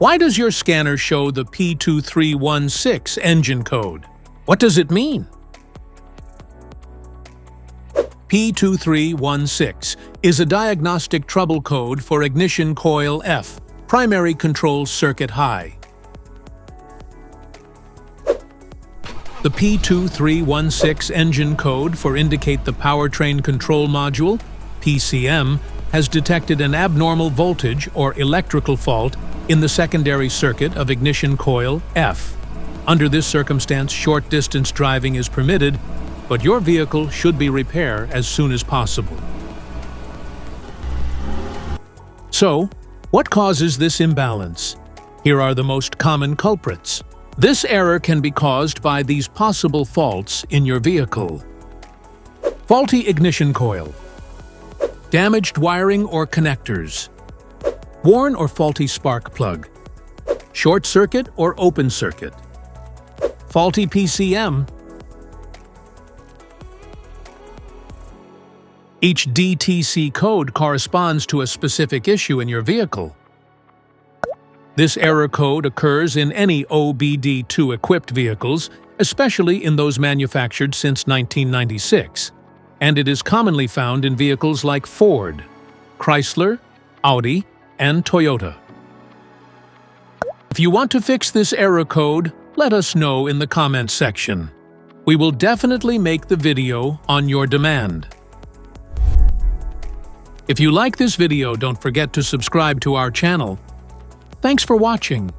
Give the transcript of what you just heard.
Why does your scanner show the P2316 engine code? What does it mean? P2316 is a diagnostic trouble code for ignition coil F, primary control circuit high. The P2316 engine code for indicate the powertrain control module, PCM, has detected an abnormal voltage or electrical fault in the secondary circuit of ignition coil F. Under this circumstance, short-distance driving is permitted, but your vehicle should be repaired as soon as possible. So, what causes this imbalance? Here are the most common culprits. This error can be caused by these possible faults in your vehicle. Faulty ignition coil, damaged wiring or connectors, worn or faulty spark plug, short circuit or open circuit, faulty PCM. Each DTC code corresponds to a specific issue in your vehicle. This error code occurs in any OBD2 equipped vehicles, especially in those manufactured since 1996, and it is commonly found in vehicles like Ford, Chrysler, Audi, and Toyota. If you want to fix this error code, let us know in the comments section. We will definitely make the video on your demand. If you like this video, don't forget to subscribe to our channel. Thanks for watching.